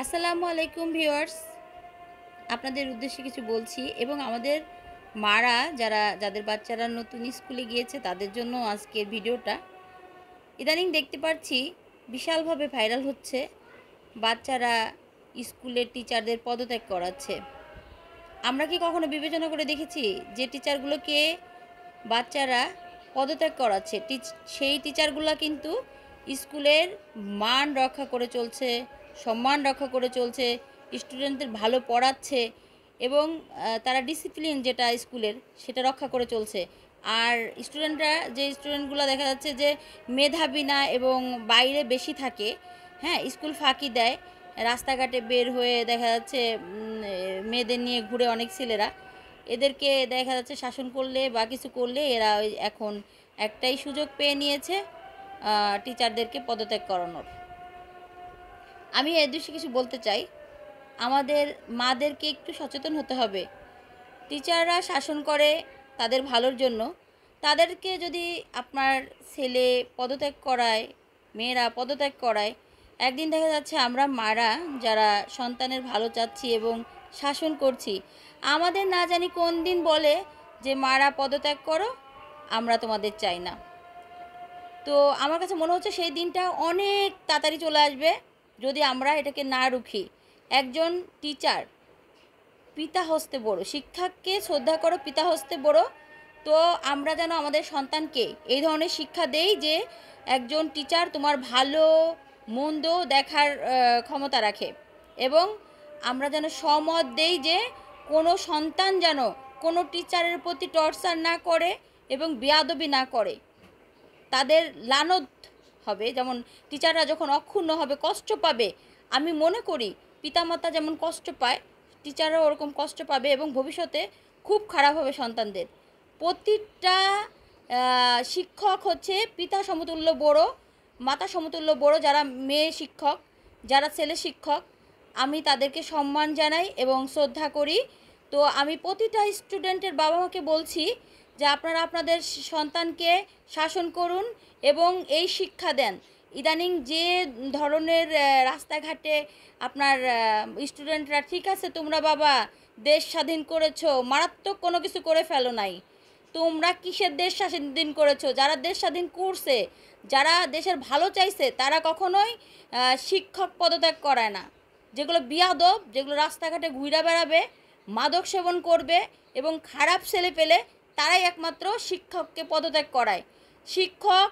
আসসালামু আলাইকুম ভিউয়ার্স, আপনাদের উদ্দেশ্যে কিছু বলছি এবং আমাদের মারা যাদের বাচ্চারা নতুন স্কুলে গিয়েছে তাদের জন্য আজকের ভিডিওটা। ইদানিং দেখতে পাচ্ছি বিশালভাবে ভাইরাল হচ্ছে, বাচ্চারা স্কুলের টিচারদের পদত্যাগ করাচ্ছে। আমরা কি কখনো বিবেচনা করে দেখেছি যে টিচারগুলোকে বাচ্চারা পদত্যাগ করাচ্ছে, সেই টিচারগুলো কিন্তু স্কুলের মান রক্ষা করে চলছে, সম্মান রক্ষা করে চলছে, স্টুডেন্টদের ভালো পড়াচ্ছে এবং তারা ডিসিপ্লিন যেটা স্কুলের সেটা রক্ষা করে চলছে। আর স্টুডেন্টগুলো দেখা যাচ্ছে যে মেধাবী না এবং বাইরে বেশি থাকে, হ্যাঁ, স্কুল ফাঁকি দেয়, রাস্তাঘাটে বের হয়ে দেখা যাচ্ছে মেয়েদের নিয়ে ঘুরে অনেক ছেলেরা, এদেরকে দেখা যাচ্ছে শাসন করলে বা কিছু করলে এরা এখন একটাই সুযোগ পেয়ে নিয়েছে টিচারদেরকে পদত্যাগ করানোর। আমি এর দৃশ্যে কিছু বলতে চাই, আমাদের মাদেরকে একটু সচেতন হতে হবে। টিচাররা শাসন করে তাদের ভালোর জন্য, তাদেরকে যদি আপনার ছেলে পদত্যাগ করায়, মেয়েরা পদত্যাগ করায়, একদিন দেখা যাচ্ছে আমরা মারা যারা সন্তানের ভালো চাচ্ছি এবং শাসন করছি, আমাদের না জানি কোন দিন বলে যে মারা পদত্যাগ করো, আমরা তোমাদের চাই না। তো আমার কাছে মনে হচ্ছে সেই দিনটা অনেক তাড়াতাড়ি চলে আসবে যদি আমরা এটাকে না রুখি। একজন টিচার পিতা হস্তে বড়, শিক্ষককে শ্রদ্ধা করো, পিতা হস্তে বড়। তো আমরা যেন আমাদের সন্তানকে এই ধরনের শিক্ষা দেই যে একজন টিচার তোমার ভালো মন্দ দেখার ক্ষমতা রাখে, এবং আমরা যেন সমত দেই যে কোনো সন্তান যেন কোনো টিচারের প্রতি টর্চার না করে এবং বেয়াদবি না করে। তাদের লানত হবে, যেমন টিচাররা যখন অক্ষুণ্ণ হবে, কষ্ট পাবে, আমি মনে করি পিতামাতা যেমন কষ্ট পায় টিচাররাও ওরকম কষ্ট পাবে এবং ভবিষ্যতে খুব খারাপ হবে সন্তানদের। প্রতিটা শিক্ষক হচ্ছে পিতা সমতুল্য বড়, মাতা সমতুল্য বড়। যারা মেয়ে শিক্ষক, যারা ছেলে শিক্ষক, আমি তাদেরকে সম্মান জানাই এবং শ্রদ্ধা করি। তো আমি প্রতিটা স্টুডেন্টের বাবা মাকে বলছি যে আপনারা আপনাদের সন্তানকে শাসন করুন এবং এই শিক্ষা দেন। ইদানিং যে ধরনের রাস্তাঘাটে আপনার স্টুডেন্টরা, ঠিক আছে তোমরা বাবা দেশ স্বাধীন করেছো, মারাত্মক কোনো কিছু করে ফেলো নাই, তোমরা কিসের দেশ স্বাধীন করেছো? যারা দেশ স্বাধীন করছে, যারা দেশের ভালো চাইছে, তারা কখনোই শিক্ষক পদত্যাগ করায় না। যেগুলো বিয়াদব, যেগুলো রাস্তাঘাটে ঘুরে বেড়াবে, মাদক সেবন করবে এবং খারাপ ছেলে পেলে, তারাই একমাত্র শিক্ষককে পদত্যাগ করায়। শিক্ষক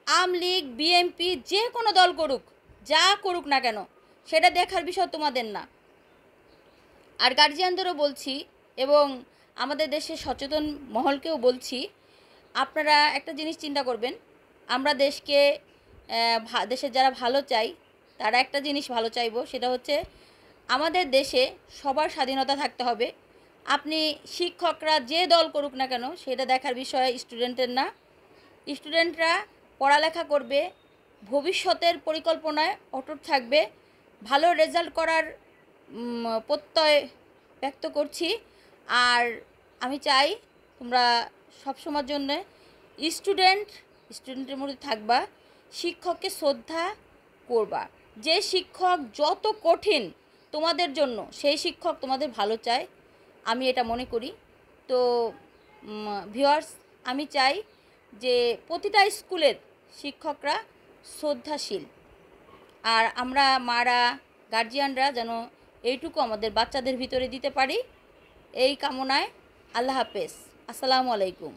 আমলীগ, বিএমপি, যে কোনো দল করুক, যা করুক না কেন, সেটা দেখার বিষয় তোমাদের না। আর গার্জিয়ানদেরও বলছি এবং আমাদের দেশের সচেতন মহলকেও বলছি, আপনারা একটা জিনিস চিন্তা করবেন, আমরা দেশের যারা ভালো চাই তারা একটা জিনিস ভালো চাইবো, সেটা হচ্ছে আমাদের দেশে সবার স্বাধীনতা থাকতে হবে। আপনি শিক্ষকরা যে দল করুক না কেন সেটা দেখার বিষয় স্টুডেন্টের না। স্টুডেন্টরা পড়ালেখা করবে, ভবিষ্যতের পরিকল্পনায় অটুট থাকবে, ভালো রেজাল্ট করার প্রত্যয় ব্যক্ত করছি। আর আমি চাই তোমরা সবসময়ের জন্য স্টুডেন্টের মধ্যে থাকবা, শিক্ষককে শ্রদ্ধা করবা। যে শিক্ষক যত কঠিন তোমাদের জন্য, সেই শিক্ষক তোমাদের ভালো চায়, আমি এটা মনে করি। তো ভিউয়ার্স, আমি চাই যে প্রতিটা স্কুলের শিক্ষকরা শ্রদ্ধাশীল, আর আমরা মারা গার্জিয়ানরা যেন এইটুকু আমাদের বাচ্চাদের ভিতরে দিতে পারি। এই কামনায় আল্লাহ হাফেজ, আসসালামু আলাইকুম।